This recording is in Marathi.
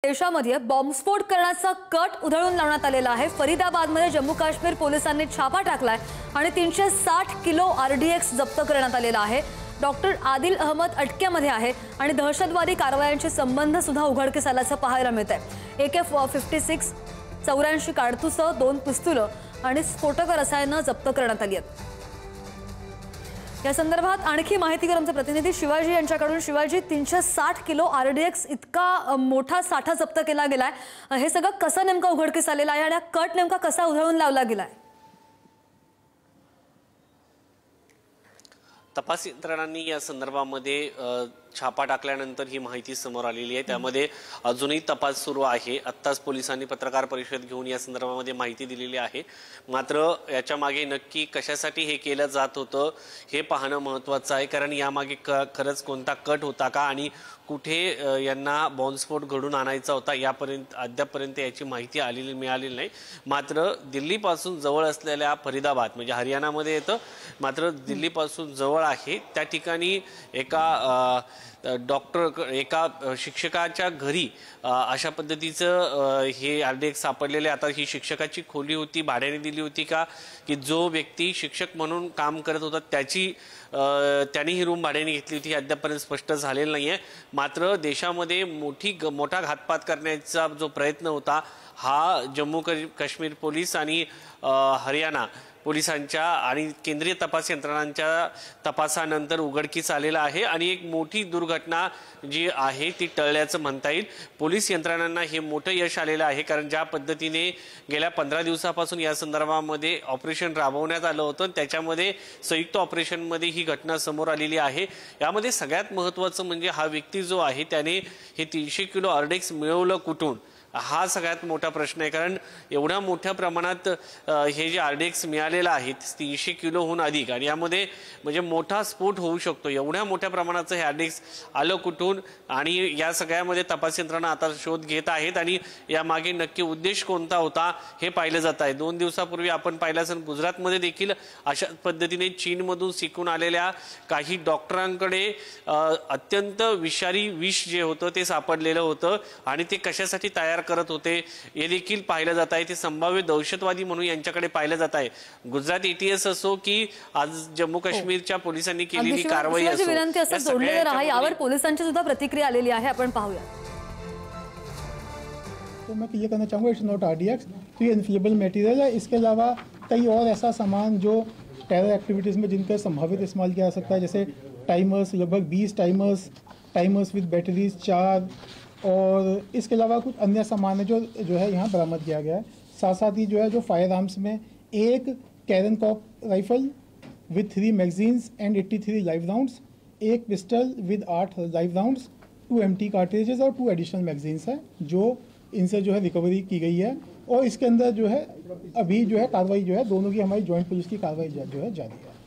देशामध्ये बॉम्बस्फोट करण्याचा कट उधळून लावण्यात आलेला आहे। फरीदाबादमध्ये जम्मू काश्मीर पोलिसांनी छापा टाकलाय आणि 360 किलो RDX जप्त करण्यात आलेला आहे। डॉक्टर आदिल अहमद अटकेमध्ये आहे आणि दहशतवादी कारवायांचे संबंध सुद्धा उघडकीस आल्याचं पाहायला मिळतंय। AK-56 84 कारतूसं 2 पिस्तूल आणि स्फोटक रसायनं जप्त करण्यात आली आहेत। या संदर्भात आणखी माहिती घेऊन आमचे प्रतिनिधी शिवाजी यांच्याकडून। शिवाजी, 360 किलो RDX इतका मोठा साठा जप्त केला गेलाय, हे सगळं कसं नेमकं उघडकीस आलेलं आहे आणि कट नेमका कसा उधळून लावला गेलाय? तपास यंत्रणांनी या संदर्भामध्ये छापा टाकल्यानंतर ही माहिती समोर आलेली आहे। त्यामध्ये अजूनही तपास सुरू आहे। आत्ताच पोलिसांनी पत्रकार परिषद घेऊन या संदर्भामध्ये माहिती दिलेली आहे। मात्र याच्या मागे नक्की कशासाठी हे केलं जात होतं हे पाहणं महत्त्वाचं आहे, कारण यामागे खरंच कोणता कट होता का आणि कुठे यांना बॉम्बस्फोट घडून आणायचा होता यापर्यंत अद्यापपर्यंत याची माहिती मिळालेली नाही। मात्र दिल्लीपासून जवळ असलेल्या फरीदाबाद म्हणजे हरियाणामध्ये येतं, मात्र दिल्लीपासून जवळ आहे त्या ठिकाणी एका एका शिक्षकाच्या घरी अशा पद्धतीचं हे RDX सापडलेले। आता ही शिक्षकाची खोली होती, भाड्याने दिली होती का की जो व्यक्ती शिक्षक म्हणून काम करत होता त्याने ही रूम भाड्याने घेतली होती हे अद्यापपर्यंत स्पष्ट झालेलं नाहीये। मात्र देशामध्ये मोठा घातपात करण्याचा जो प्रयत्न होता हा जम्मू काश्मीर पोलीस आणि हरियाणा पोलिसांच्या आणि केंद्रीय तपास यंत्रणांच्या तपासानंतर उघडकीस आलेला आहे आणि एक मोठी दुर्घटना जी आहे ती टळल्याचं म्हणता येईल। पोलीस यंत्रणांना हे मोठं यश आलेलं आहे, कारण ज्या पद्धतीने गेल्या 15 दिवसापासून या संदर्भामध्ये ऑपरेशन राबवण्यात आलं होतं त्याच्यामध्ये संयुक्त ऑपरेशनमध्ये ही घटना समोर आलेली आहे। यामध्ये सगळ्यात महत्त्वाचं म्हणजे हा व्यक्ती जो आहे त्याने हे 300 किलो RDX मिळवलं कुठून हा सगळ्यात मोठा प्रश्न आहे, कारण एवढ्या मोठ्या प्रमाणात हे जे RDX मिळालेलं आहे 300 किलोहून अधिक आणि यामध्ये म्हणजे मोठा स्फोट होऊ शकतो। एवढ्या मोठ्या प्रमाणाचं हे RDX आलं कुठून आणि या सगळ्यामध्ये तपास यंत्रणा आता शोध घेत आहेत आणि यामागे नक्की उद्देश कोणता होता हे पाहिलं जात आहे। 2 दिवसापूर्वी आपण पाहिलं असेल गुजरातमध्ये देखील अशा पद्धतीने चीनमधून शिकून आलेल्या काही डॉक्टरांकडे अत्यंत विषारी विष जे होतं ते सापडलेलं होतं आणि ते कशासाठी तयार करत होते हे देखील पाहिलं जात आहे। ते संभाव्य दहशतवादी म्हणून यांच्याकडे पाहिलं जात आहे। गुजरात ATS असो की आज जम्मू काश्मीरच्या पोलिसांनी केलेली कारवाई असो, विनंती असं जोडलेलं राहा, यावर पोलिसांची सुद्धा प्रतिक्रिया आलेली आहे, आपण पाहूया। तो मैं क्लियर करना चाहूँगा, इट्स नॉट RDX, तो ये इन्फ्लेमेबल मटेरियल है। इसके अलावा कई और ऐसा सामान जो टेरर एक्टिविटीज़ में जिनका संभावित इस्तेमाल किया जा सकता है, जैसे टाइमर्स, लगभग 20 टाइमर्स विद बैटरीज 4, और इसके अलावा कुछ अन्य सामान है जो है यहाँ बरामद किया गया है। साथ साथ ही जो है जो फायर आर्म्स में एक कैरनकॉप राइफल विद 3 मैगजीन्स एंड 83 लाइव राउंड्स, एक पिस्टल विद 8 लाइव राउंड्स, 2 empty कार्ट्रिजेज और 2 एडिशनल मैगजीन्स हैं जो इनसे जो है रिकवरी की गई है। और इसके अंदर जो है अभी जो है कार्रवाई जो है दोनों की हमारी जॉइंट पुलिस की कार्रवाई जो है जारी है।